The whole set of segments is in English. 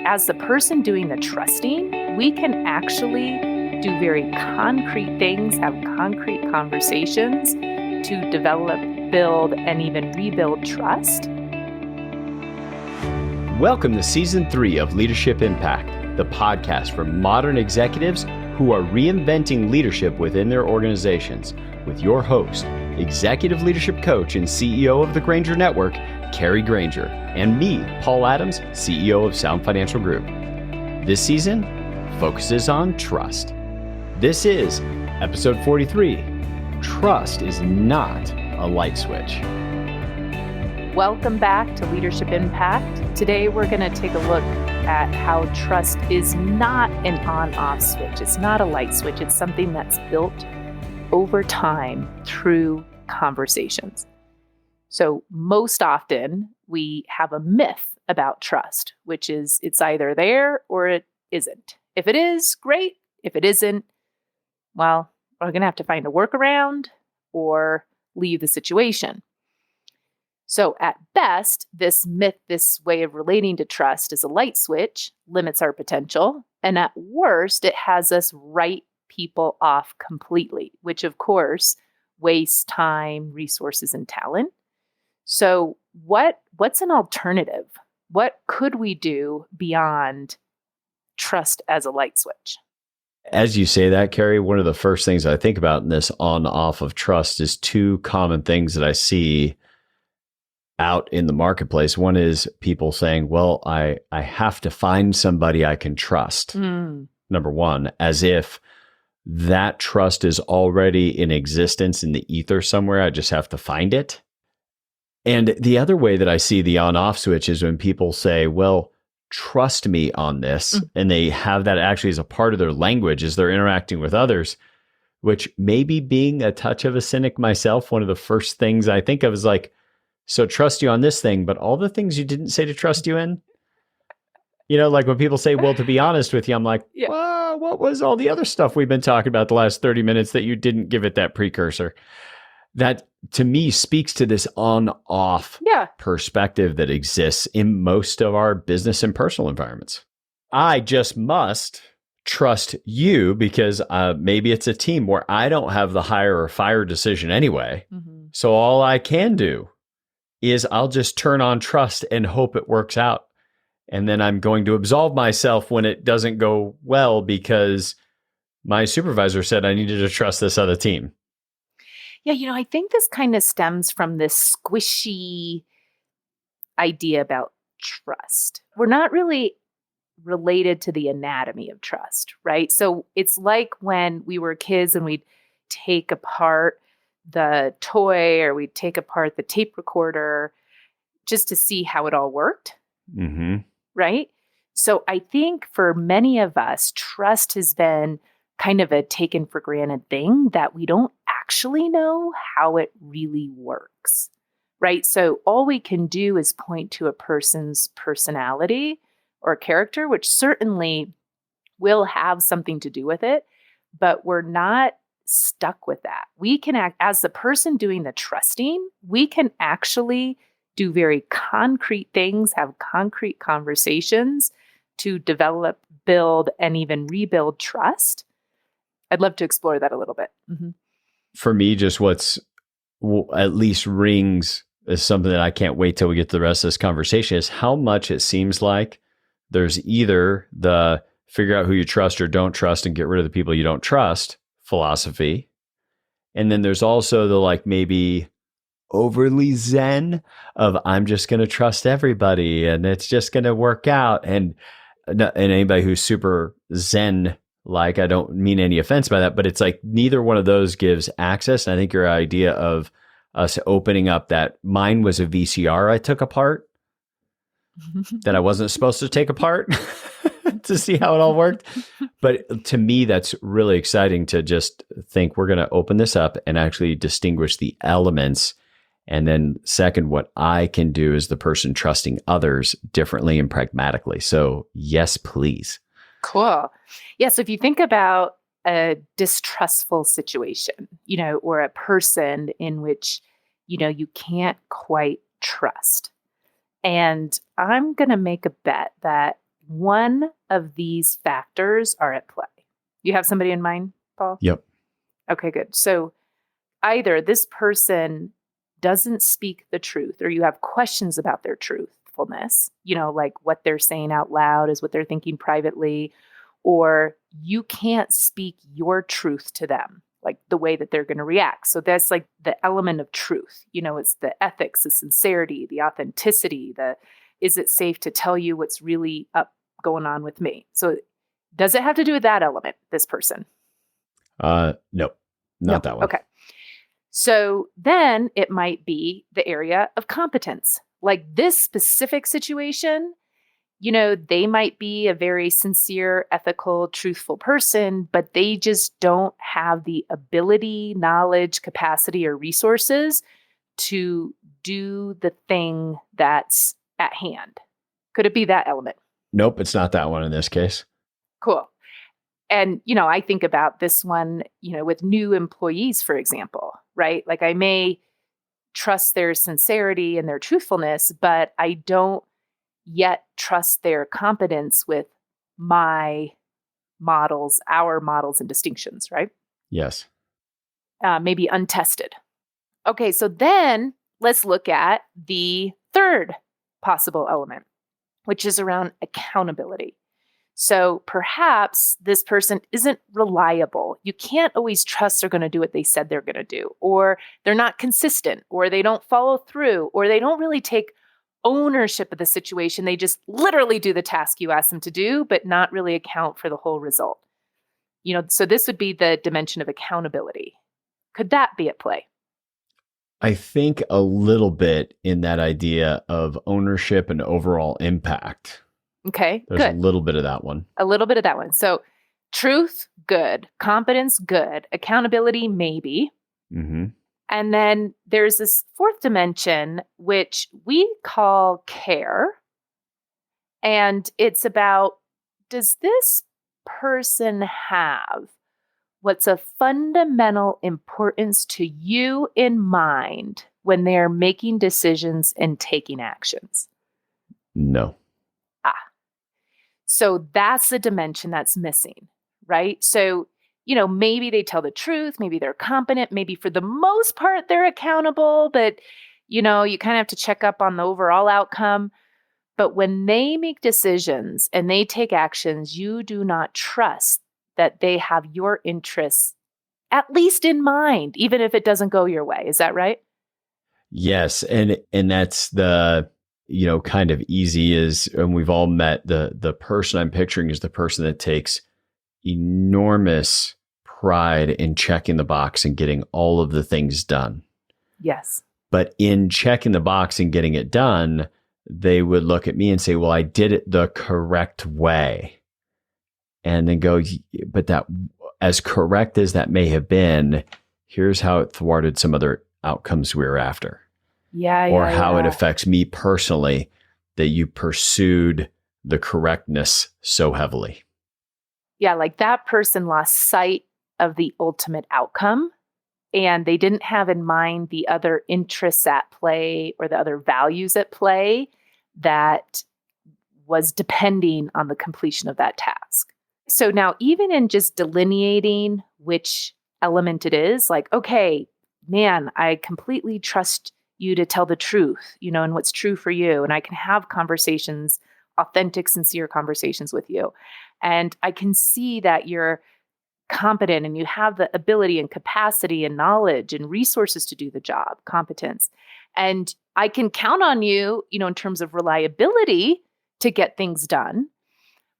as the person doing the trusting, we can actually do very concrete things, have concrete conversations to develop, build, and even rebuild trust. Welcome to Season 3 of Leadership Impact, the podcast for modern executives who are reinventing leadership within their organizations, with your host, Executive Leadership Coach and CEO of the Granger Network, Kari Granger, and me, Paul Adams, CEO of Sound Financial Group. This season focuses on trust. This is episode 43. Trust is not a light switch. Welcome back to Leadership Impact. Today we're going to take a look at how trust is not an on-off switch. It's not a light switch. It's something that's built over time through conversations. So most often we have a myth about trust, which is it's either there or it isn't. If it is, great. If it isn't, well, we're going to have to find a workaround or leave the situation. So at best, this myth, this way of relating to trust is a light switch, limits our potential. And at worst, it has us write people off completely, which of course wastes time, resources, and talent. So what's an alternative? What could we do beyond trust as a light switch? As you say that, Kari, one of the first things I think about in this on-off of trust is two common things that I see out in the marketplace. One is people saying, well, I have to find somebody I can trust. Number one, as if that trust is already in existence in the ether somewhere. I just have to find it. And the other way that I see the on-off switch is when people say, well, trust me on this. And they have that actually as a part of their language as they're interacting with others, which maybe being a touch of a cynic myself, one of the first things I think of is like, so trust you on this thing, but all the things you didn't say to trust you in, you know, like when people say, well, to be honest with you, I'm like, well, what was all the other stuff we've been talking about the last 30 minutes that you didn't give it that precursor? That to me speaks to this on-off perspective that exists in most of our business and personal environments. I just must trust you because maybe it's a team where I don't have the hire or fire decision anyway. So all I can do is I'll just turn on trust and hope it works out. And then I'm going to absolve myself when it doesn't go well because my supervisor said I needed to trust this other team. Yeah, I think this kind of stems from this squishy idea about trust. We're not really related to the anatomy of trust, right? So it's like when we were kids and we'd take apart the toy or we'd take apart the tape recorder just to see how it all worked, right? So I think for many of us, trust has been kind of a taken for granted thing that we don't actually know how it really works, right? So all we can do is point to a person's personality or character, which certainly will have something to do with it, but we're not stuck with that. We can act as the person doing the trusting, we can actually do very concrete things, have concrete conversations to develop, build, and even rebuild trust. I'd love to explore that a little bit. For me, just what's at least rings is something that I can't wait till we get to the rest of this conversation is how much it seems like there's either the figure out who you trust or don't trust and get rid of the people you don't trust philosophy. And then there's also the like maybe overly zen of I'm just going to trust everybody and it's just going to work out. And anybody who's super zen, like I don't mean any offense by that, but it's like neither one of those gives access. And I think your idea of us opening up that mine was a VCR I took apart that I wasn't supposed to take apart to see how it all worked. But to me, that's really exciting to just think we're going to open this up and actually distinguish the elements. And then second, what I can do as the person trusting others differently and pragmatically. So yes, please. Cool. Yeah. So if you think about a distrustful situation, or a person in which, you can't quite trust. And I'm going to make a bet that one of these factors are at play. You have somebody in mind, Paul? Yep. Okay, good. So either this person doesn't speak the truth, or you have questions about their truthfulness, like what they're saying out loud is what they're thinking privately, or you can't speak your truth to them, like the way that they're going to react. So that's like the element of truth. It's the ethics, the sincerity, the authenticity, is it safe to tell you what's really going on with me? So does it have to do with that element, this person? No, not that one. Okay. So then it might be the area of competence. Like this specific situation, they might be a very sincere, ethical, truthful person, but they just don't have the ability, knowledge, capacity, or resources to do the thing that's at hand. Could it be that element? Nope, it's not that one in this case. Cool. And, I think about this one, with new employees, for example, right? Like I may trust their sincerity and their truthfulness, but I don't yet trust their competence with my models, our models and distinctions, right? Yes. Maybe untested. Okay, so then let's look at the third possible element, which is around accountability. So perhaps this person isn't reliable. You can't always trust they're going to do what they said they're going to do, or they're not consistent, or they don't follow through, or they don't really take ownership of the situation. They just literally do the task you ask them to do, but not really account for the whole result. So this would be the dimension of accountability. Could that be at play? I think a little bit in that idea of ownership and overall impact. Okay, There's good. a little bit of that one. A little bit of that one. So truth, good. Competence, good. Accountability, maybe. Mm-hmm. And then there's this fourth dimension, which we call care. And it's about, does this person have what's of fundamental importance to you in mind when they're making decisions and taking actions? No. So that's the dimension that's missing, right? So, maybe they tell the truth, maybe they're competent, maybe for the most part they're accountable, but, you kind of have to check up on the overall outcome. But when they make decisions and they take actions, you do not trust that they have your interests at least in mind, even if it doesn't go your way. Is that right? Yes. And that's the kind of easy is, and we've all met the person I'm picturing is the person that takes enormous pride in checking the box and getting all of the things done. Yes. But in checking the box and getting it done, they would look at me and say, well, I did it the correct way. And then go, but that, as correct as that may have been, here's how it thwarted some other outcomes we were after. Or how it affects me personally that you pursued the correctness so heavily. Yeah, like that person lost sight of the ultimate outcome, and they didn't have in mind the other interests at play or the other values at play that was depending on the completion of that task. So now, even in just delineating which element it is, like, okay, man, I completely trust you to tell the truth, and what's true for you. And I can have conversations, authentic, sincere conversations with you. And I can see that you're competent and you have the ability and capacity and knowledge and resources to do the job, competence. And I can count on you, in terms of reliability to get things done.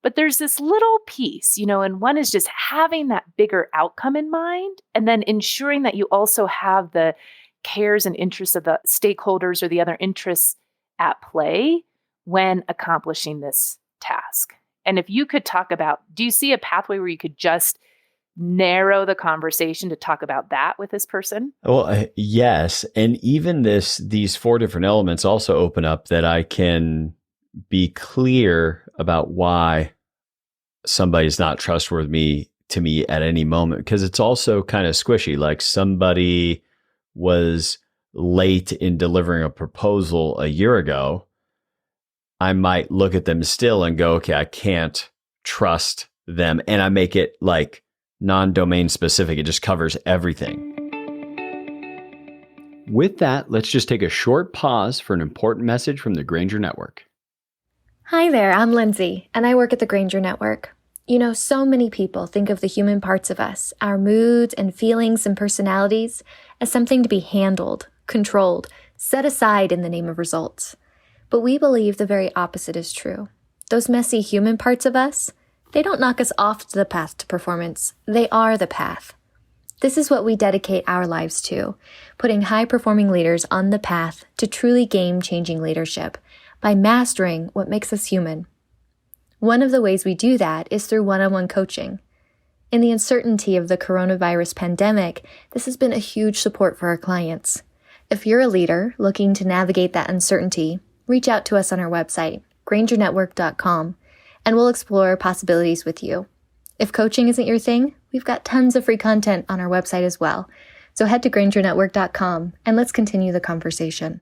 But there's this little piece, and one is just having that bigger outcome in mind, and then ensuring that you also have the cares and interests of the stakeholders or the other interests at play when accomplishing this task. And if you could talk about, do you see a pathway where you could just narrow the conversation to talk about that with this person? Well, yes. And even these four different elements also open up that I can be clear about why somebody's not trustworthy to me at any moment, because it's also kind of squishy. Like somebody was late in delivering a proposal a year ago. I might look at them still and go, okay, I can't trust them. And I make it like non-domain specific. It just covers everything. With that, let's just take a short pause for an important message from the Granger Network. Hi there, I'm Lindsay, and I work at the Granger Network. You know, so many people think of the human parts of us, our moods and feelings and personalities, as something to be handled, controlled, set aside in the name of results. But we believe the very opposite is true. Those messy human parts of us, they don't knock us off the path to performance. They are the path. This is what we dedicate our lives to, putting high-performing leaders on the path to truly game-changing leadership by mastering what makes us human. One of the ways we do that is through one-on-one coaching. In the uncertainty of the coronavirus pandemic, this has been a huge support for our clients. If you're a leader looking to navigate that uncertainty, reach out to us on our website, grangernetwork.com, and we'll explore possibilities with you. If coaching isn't your thing, we've got tons of free content on our website as well. So head to grangernetwork.com and let's continue the conversation.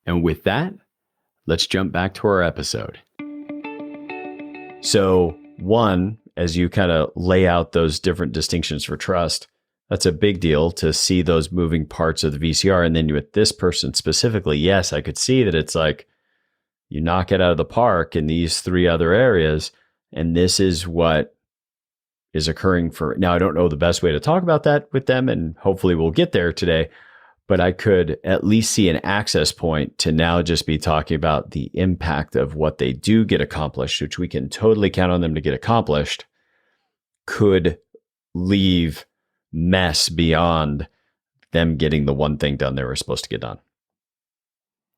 And with that, let's jump back to our episode. So, one, as you kind of lay out those different distinctions for trust, that's a big deal to see those moving parts of the VCR. And then with this person specifically, yes, I could see that it's like you knock it out of the park in these three other areas. And this is what is occurring for now. I don't know the best way to talk about that with them, and hopefully we'll get there today. But I could at least see an access point to now just be talking about the impact of what they do get accomplished, which we can totally count on them to get accomplished, could leave mess beyond them getting the one thing done they were supposed to get done.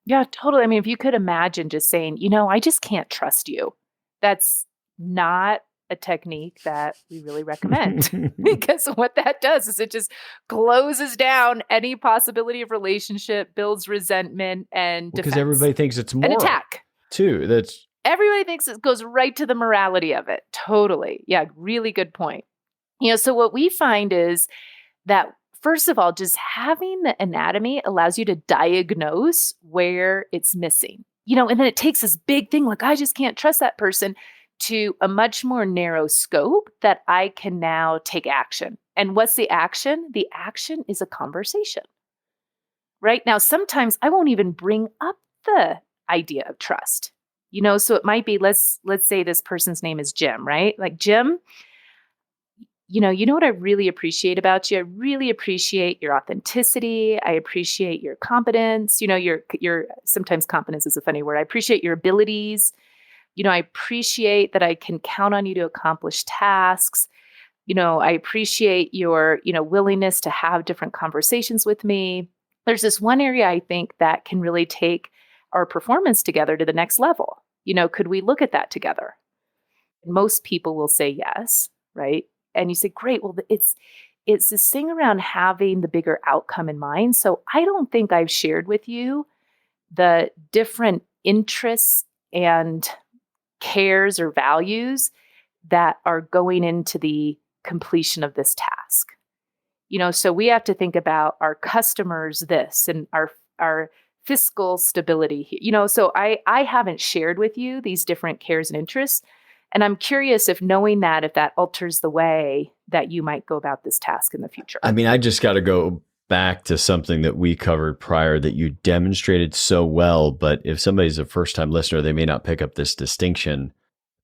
Yeah, totally. I mean, if you could imagine just saying, I just can't trust you. That's not a technique that we really recommend because what that does is it just closes down any possibility of relationship, builds resentment and defense. Because everybody thinks it's moral. An attack. Too. Everybody thinks it goes right to the morality of it. Totally. Yeah, really good point. So what we find is that, first of all, just having the anatomy allows you to diagnose where it's missing. And then it takes this big thing like, I just can't trust that person, to a much more narrow scope that I can now take action. And what's the action? The action is a conversation. Right? Now, sometimes I won't even bring up the idea of trust. So it might be, let's say this person's name is Jim, right? Like, Jim, you know what I really appreciate about you? I really appreciate your authenticity. I appreciate your competence. Your sometimes competence is a funny word. I appreciate your abilities. I appreciate that I can count on you to accomplish tasks. I appreciate your, willingness to have different conversations with me. There's this one area I think that can really take our performance together to the next level. Could we look at that together? Most people will say yes, right? And you say, great. Well, it's this thing around having the bigger outcome in mind. So I don't think I've shared with you the different interests and cares or values that are going into the completion of this task. So we have to think about our customers this and our fiscal stability. So I haven't shared with you these different cares and interests. And I'm curious if knowing that, if that alters the way that you might go about this task in the future. I mean, I just got to go back to something that we covered prior that you demonstrated so well, but if somebody's a first-time listener, they may not pick up this distinction.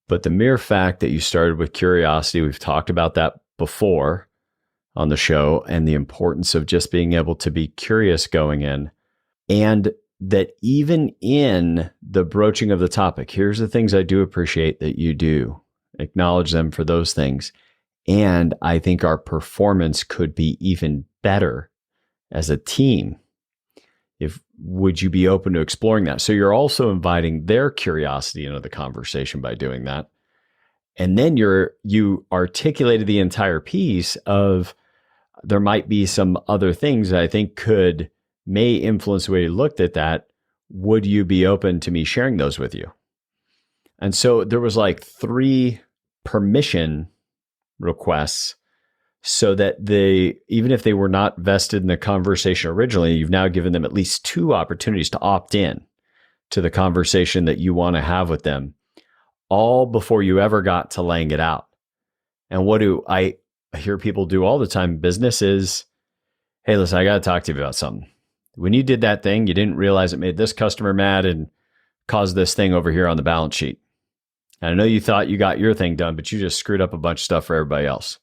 But the mere fact that you started with curiosity, we've talked about that before on the show, and the importance of just being able to be curious going in, and that even in the broaching of the topic, here's the things I do appreciate that you do. Acknowledge them for those things. And I think our performance could be even better as a team. Would you be open to exploring that? So you're also inviting their curiosity into the conversation by doing that. And then you articulated the entire piece of there might be some other things that I think may influence the way you looked at that. Would you be open to me sharing those with you? And so there was like 3 permission requests, so that even if they were not vested in the conversation originally, you've now given them at least 2 opportunities to opt in to the conversation that you want to have with them, all before you ever got to laying it out. And what do I hear people do all the time in business is, hey, listen, I got to talk to you about something. When you did that thing, you didn't realize it made this customer mad and caused this thing over here on the balance sheet. And I know you thought you got your thing done, but you just screwed up a bunch of stuff for everybody else.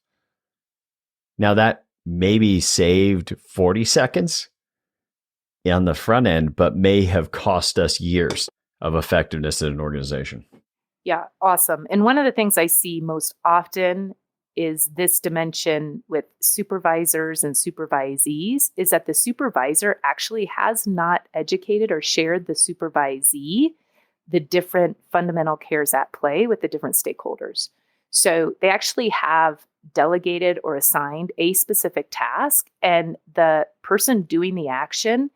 Now that maybe saved 40 seconds on the front end, but may have cost us years of effectiveness in an organization. Yeah, awesome. And one of the things I see most often is this dimension with supervisors and supervisees is that the supervisor actually has not educated or shared the supervisee the different fundamental cares at play with the different stakeholders. So they actually have delegated or assigned a specific task, and the person doing the action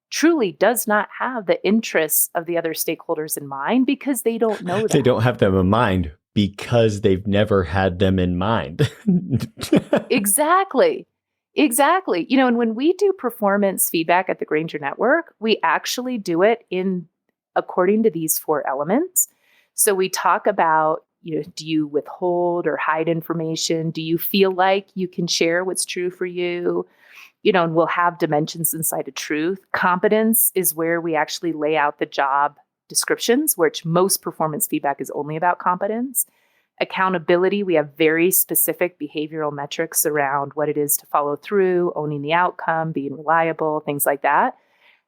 truly does not have the interests of the other stakeholders in mind because they don't know that. They don't have them in mind because they've never had them in mind. Exactly. And when we do performance feedback at the Granger Network, we actually do it according to these 4 elements. So we talk about, do you withhold or hide information? Do you feel like you can share what's true for you? And we'll have dimensions inside of truth. Competence is where we actually lay out the job descriptions, which most performance feedback is only about competence. Accountability, we have very specific behavioral metrics around what it is to follow through, owning the outcome, being reliable, things like that.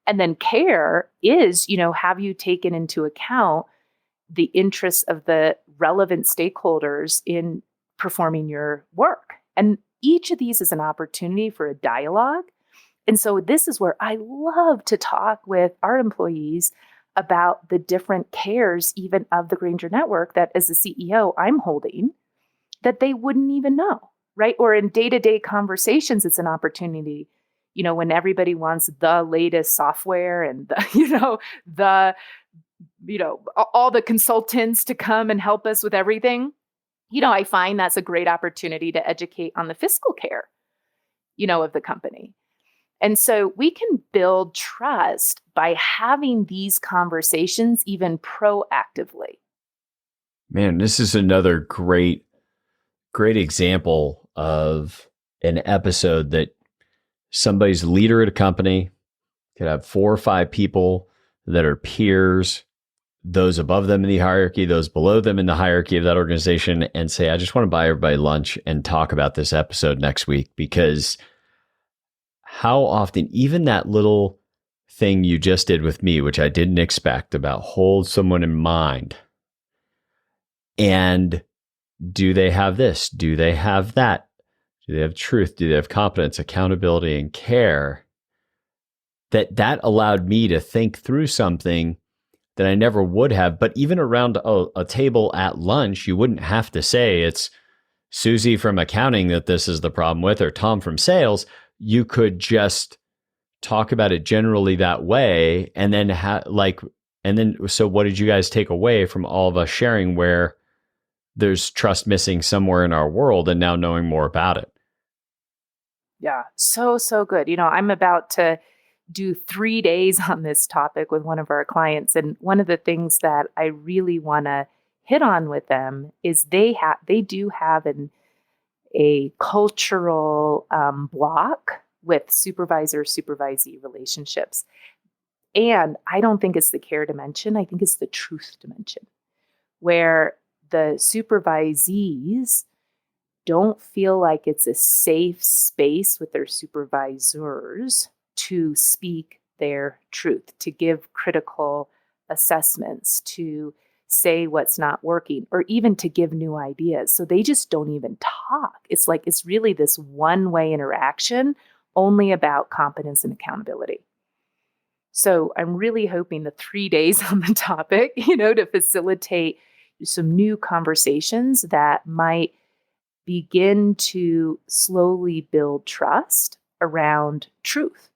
And then care is, have you taken into account the interests of the relevant stakeholders in performing your work? And each of these is an opportunity for a dialogue. And so this is where I love to talk with our employees about the different cares, even of the Granger Network, that as a CEO I'm holding, that they wouldn't even know, right? Or in day-to-day conversations, it's an opportunity, when everybody wants the latest software and all the consultants to come and help us with everything. I find that's a great opportunity to educate on the fiscal care, of the company. And so we can build trust by having these conversations even proactively. Man, this is another great example of an episode that somebody's leader at a company could have 4 or 5 people that are peers, those above them in the hierarchy, those below them in the hierarchy of that organization, and say, I just want to buy everybody lunch and talk about this episode next week. Because how often, even that little thing you just did with me, which I didn't expect, about hold someone in mind, and do they have this? Do they have that? Do they have truth? Do they have competence, accountability, and care? That allowed me to think through something that I never would have. But even around a table at lunch, you wouldn't have to say it's Susie from accounting that this is the problem with, or Tom from sales. You could just talk about it generally that way. And then so what did you guys take away from all of us sharing where there's trust missing somewhere in our world and now knowing more about it? Yeah, so good. I'm about to do 3 days on this topic with one of our clients. And one of the things that I really want to hit on with them is they do have a cultural block with supervisor-supervisee relationships. And I don't think it's the care dimension. I think it's the truth dimension, where the supervisees don't feel like it's a safe space with their supervisors to speak their truth, to give critical assessments, to say what's not working, or even to give new ideas. So they just don't even talk. It's like it's really this one-way interaction only about competence and accountability. So I'm really hoping the 3 days on the topic, to facilitate some new conversations that might begin to slowly build trust around truth.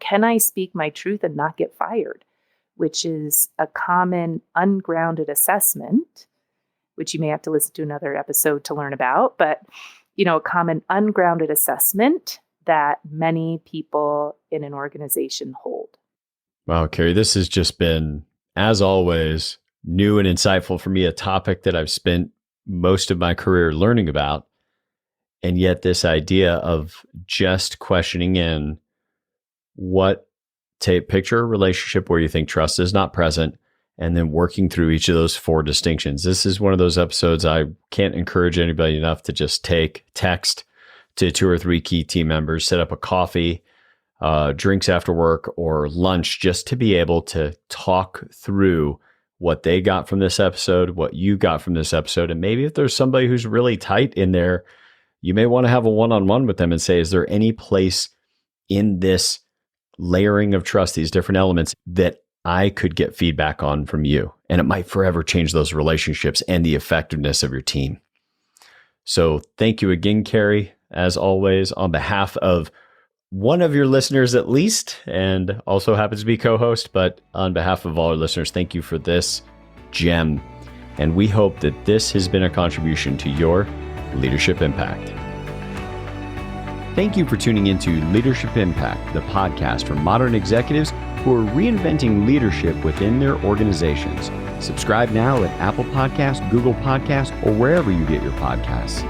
Can I speak my truth and not get fired? Which is a common ungrounded assessment, which you may have to listen to another episode to learn about, but, a common ungrounded assessment that many people in an organization hold. Wow, Kari, this has just been as always, new and insightful for me, a topic that I've spent most of my career learning about. And yet this idea of just questioning in picture a relationship where you think trust is not present, and then working through each of those 4 distinctions. This is one of those episodes I can't encourage anybody enough to just text to 2 or 3 key team members, set up a coffee, drinks after work or lunch, just to be able to talk through what they got from this episode, what you got from this episode. And maybe if there's somebody who's really tight in there, you may want to have a one-on-one with them and say, is there any place in this layering of trust, these different elements, that I could get feedback on from you? And it might forever change those relationships and the effectiveness of your team. So thank you again, Kari, as always, on behalf of one of your listeners at least, and also happens to be co-host, but on behalf of all our listeners, thank you for this gem. And we hope that this has been a contribution to your leadership impact. Thank you for tuning into Leadership Impact, the podcast for modern executives who are reinventing leadership within their organizations. Subscribe now at Apple Podcasts, Google Podcasts, or wherever you get your podcasts.